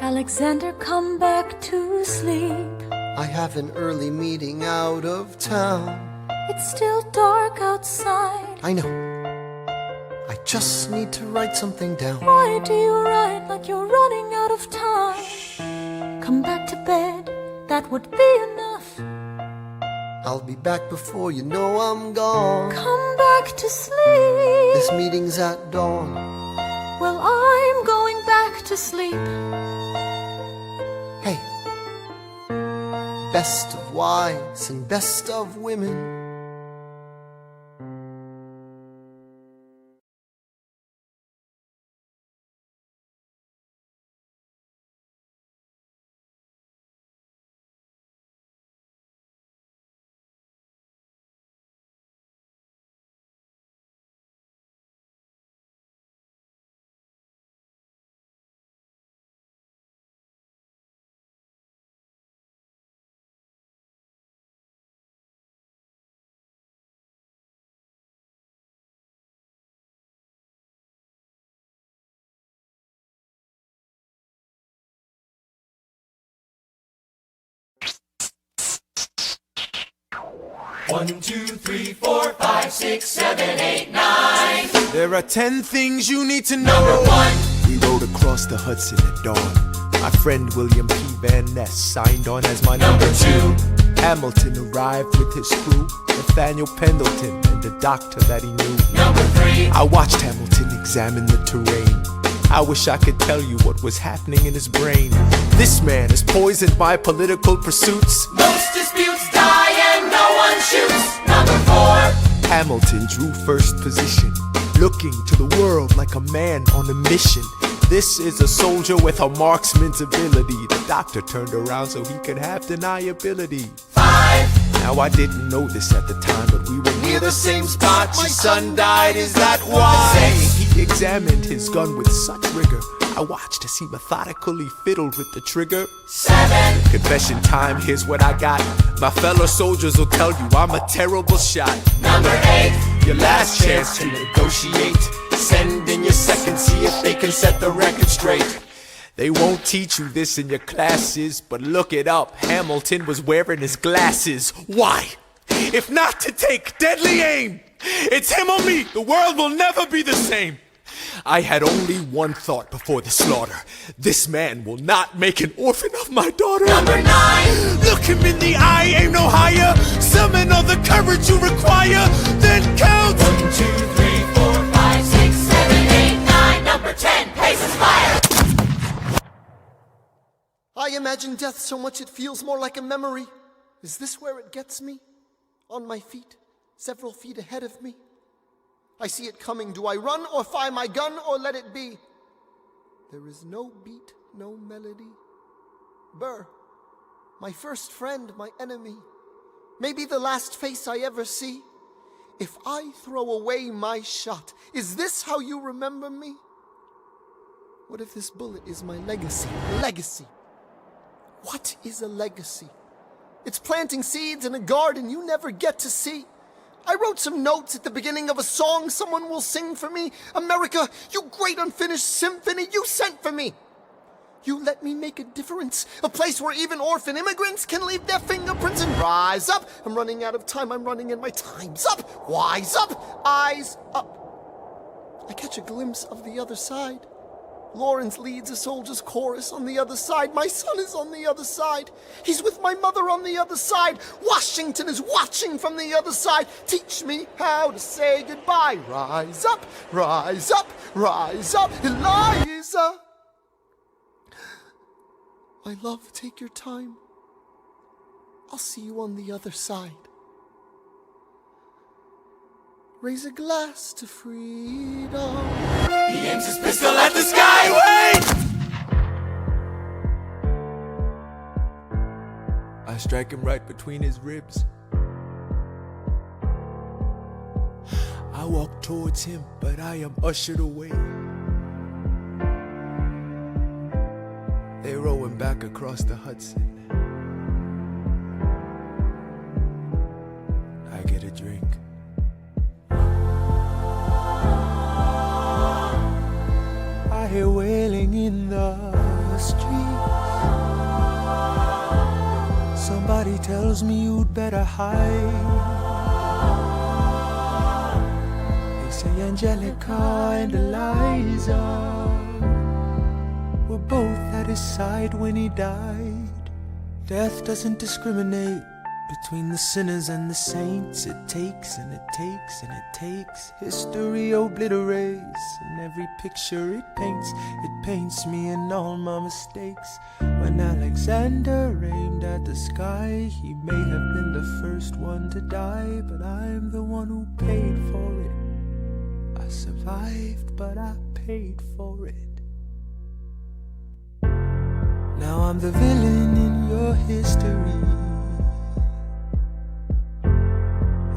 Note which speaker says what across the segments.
Speaker 1: Alexander, come back to sleep.
Speaker 2: I have an early meeting out of town.
Speaker 1: It's still dark outside.
Speaker 2: I know. I just need to write something down.
Speaker 1: Why do you write like you're running out of time? Come back to bed, that would be enough.
Speaker 2: I'll be back before you know I'm gone.
Speaker 1: Come back to sleep.
Speaker 2: This meeting's at dawn.
Speaker 1: Well, I'm going back to sleep.
Speaker 2: Hey, best of wives and best of women.
Speaker 3: One, two, three, 4, 5, 6, 7, 8, 9.
Speaker 4: There are 10 things you need to know.
Speaker 3: Number 1.
Speaker 4: We rode across the Hudson at dawn. My friend William P. Van Ness signed on as my
Speaker 3: Number 2.
Speaker 4: Hamilton arrived with his crew, Nathaniel Pendleton and the doctor that he knew.
Speaker 3: Number 3.
Speaker 4: I watched Hamilton examine the terrain. I wish I could tell you what was happening in his brain. This man is poisoned by political pursuits.
Speaker 3: Most disputes die and no one shoots. Number 4.
Speaker 4: Hamilton drew first position, looking to the world like a man on a mission. This is a soldier with a marksman's ability. The doctor turned around so he could have deniability.
Speaker 3: 5.
Speaker 4: Now I didn't know this at the time, but we were near the same spot. My son died, is that why? He examined his gun with such rigor. I watched as he methodically fiddled with the trigger.
Speaker 3: 7.
Speaker 4: Confession time, here's what I got. My fellow soldiers will tell you I'm a terrible shot.
Speaker 3: Number 8.
Speaker 4: Your last chance to negotiate. Send in your second, see if they can set the record straight. They won't teach you this in your classes, but look it up. Hamilton was wearing his glasses. Why? If not to take deadly aim. It's him or me. The world will never be the same. I had only one thought before the slaughter. This man will not make an orphan of my daughter.
Speaker 3: Number 9.
Speaker 4: Look him in the eye, aim no higher. Summon all the courage you require. Then count.
Speaker 3: 1, 2, 3, 4, 5, 6, 7, 8, 9. Number 10. Paces fire.
Speaker 2: I imagine death so much it feels more like a memory. Is this where it gets me? On my feet, several feet ahead of me. I see it coming. Do I run or fire my gun or let it be? There is no beat, no melody. Burr, my first friend, my enemy. Maybe the last face I ever see. If I throw away my shot, is this how you remember me? What if this bullet is my legacy? Legacy. What is a legacy? It's planting seeds in a garden you never get to see. I wrote some notes at the beginning of a song someone will sing for me. America, you great unfinished symphony you sent for me. You let me make a difference, a place where even orphan immigrants can leave their fingerprints and rise up. I'm running out of time, I'm running and my time's up. Wise up, eyes up. I catch a glimpse of the other side. Lawrence leads a soldier's chorus on the other side. My son is on the other side. He's with my mother on the other side. Washington is watching from the other side. Teach me how to say goodbye. Rise up, rise up, rise up, Eliza. My love, take your time. I'll see you on the other side. Raise a glass to freedom.
Speaker 3: He aims his pistol at the sky. Wait!
Speaker 4: I strike him right between his ribs. I walk towards him, but I am ushered away. They row him back across the Hudson. I get a drink. I hear wailing in the street.
Speaker 5: he tells me you'd better hide. They say Angelica and Eliza were both at his side when he died. Death doesn't discriminate between the sinners and the saints. It takes and it takes and it takes. History obliterates, and every picture it paints me in all my mistakes. When Alexander aimed at the sky, he may have been the first one to die, but I'm the one who paid for it. I survived, but I paid for it. Now I'm the villain in your history.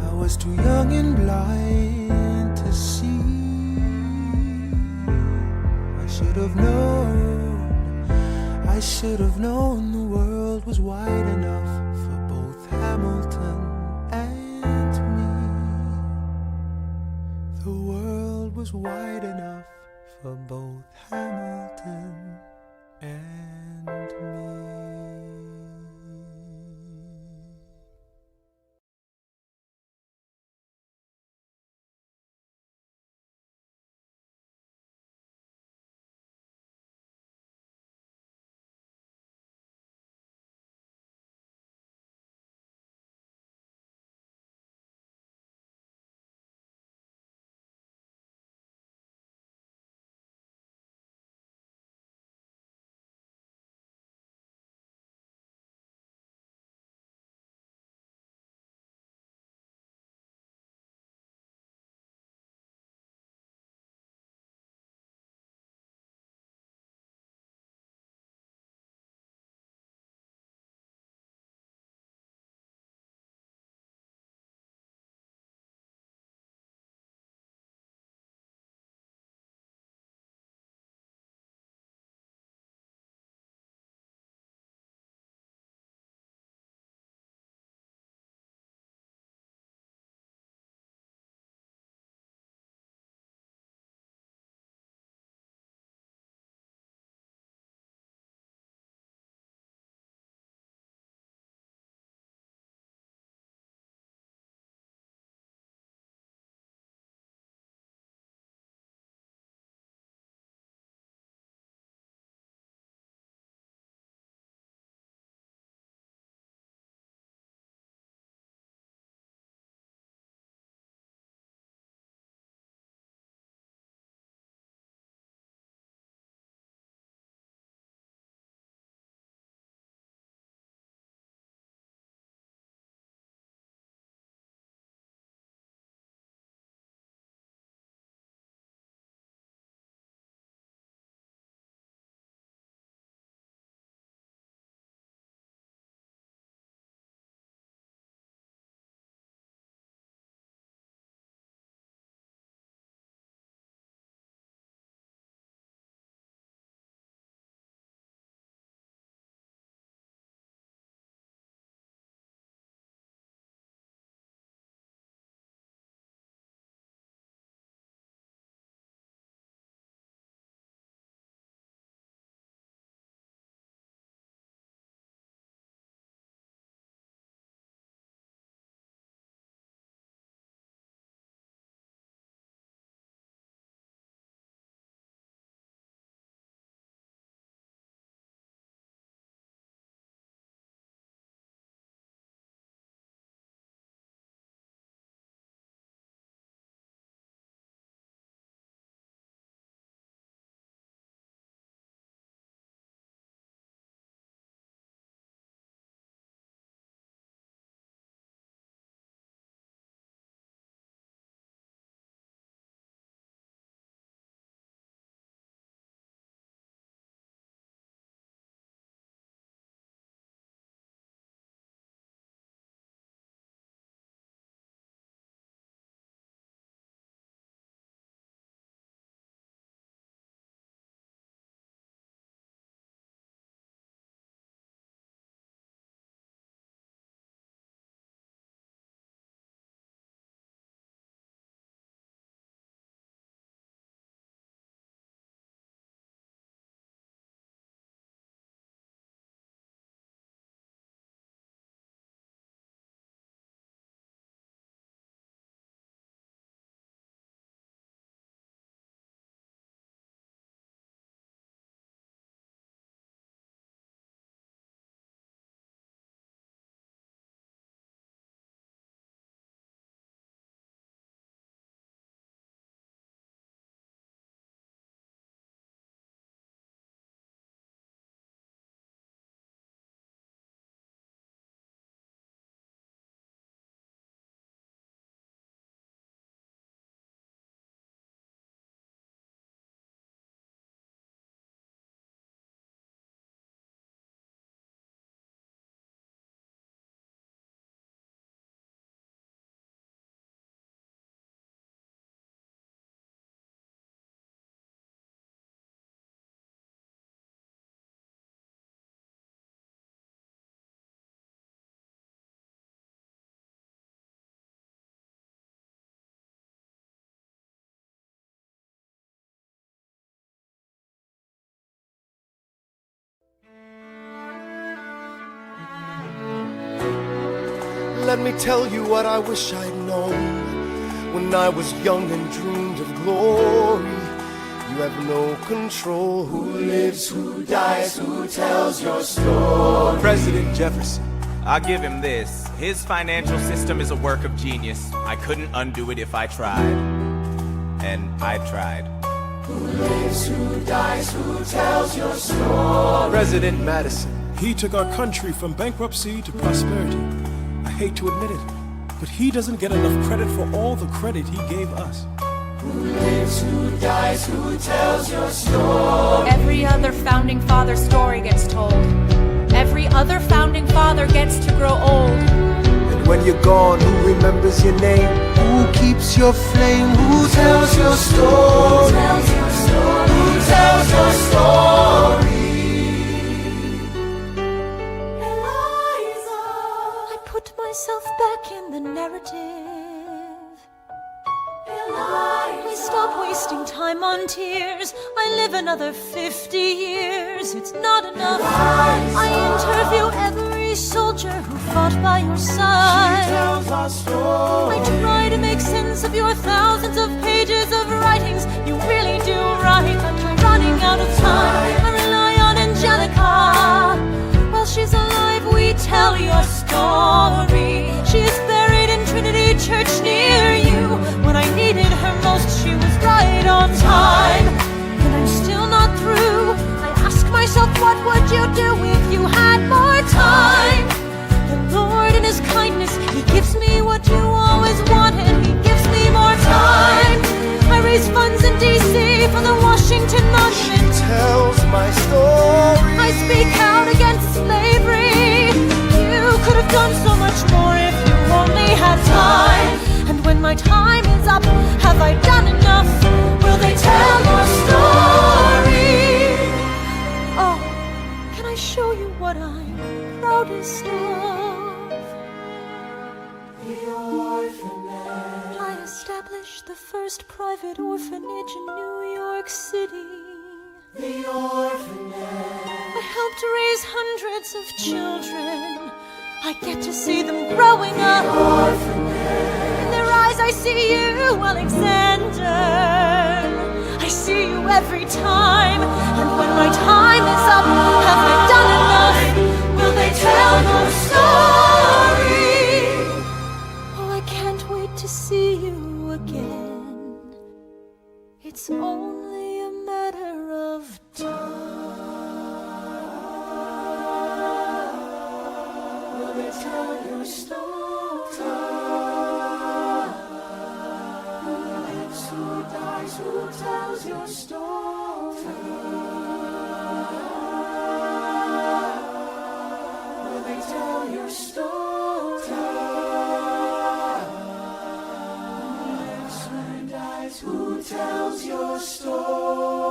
Speaker 5: I was too young and blind to see. I should have known the world was wide enough for both Hamilton and me. The world was wide enough for both Hamilton and me.
Speaker 2: let me tell you what I wish I'd known when I was young and dreamed of glory. You have no control. Who lives, who dies, who tells your story?
Speaker 6: President Jefferson. I'll give him this. His financial system is a work of genius. I couldn't undo it if I tried. And I tried.
Speaker 2: Who lives, who dies, who tells your story?
Speaker 4: President Madison.
Speaker 7: He took our country from bankruptcy to prosperity. I hate to admit it, but he doesn't get enough credit for all the credit he gave us.
Speaker 2: Who lives, who dies, who tells your story?
Speaker 8: Every other founding father story gets told. Every other founding father gets to grow old.
Speaker 5: And when you're gone, who remembers your name? Who keeps your flame? Who tells your story?
Speaker 2: Who tells your story? Who tells your story?
Speaker 1: Eliza, I put myself back in the narrative. I stop wasting time on tears. I live another 50 years. It's not enough. I interview every soldier who fought by your side.
Speaker 2: She tells our story.
Speaker 1: I try to make sense of your thousands of pages of writings. You really do write, but you're running out of time. I rely on Angelica. While she's alive, we tell your story. She is buried in Trinity Church near you. When I needed her most, she was right on time. And I'm still not through. I ask myself, what would you do if you had more time? The Lord in His kindness, He gives me what you always wanted. He gives me more time. I raise funds in D.C. for the Washington Monument.
Speaker 2: She tells my story.
Speaker 1: I speak out against slavery. You could have done so much more if you only had time. And when my time is up, have I done enough? Will they tell your story? Oh, can I show you what I'm proudest of? The orphanage. I established the first private orphanage in New York City.
Speaker 2: The orphanage.
Speaker 1: I helped raise hundreds of children. I get to see them growing up. In their eyes I see you, Alexander. I see you every time. And when my time is up, have I done enough? Will they tell your story? Oh, I can't wait to see you again. It's only a matter of time. Tell your story. Who lives, who dies, who tells your story? Will they tell your story? Who lives, who dies, who tells your story?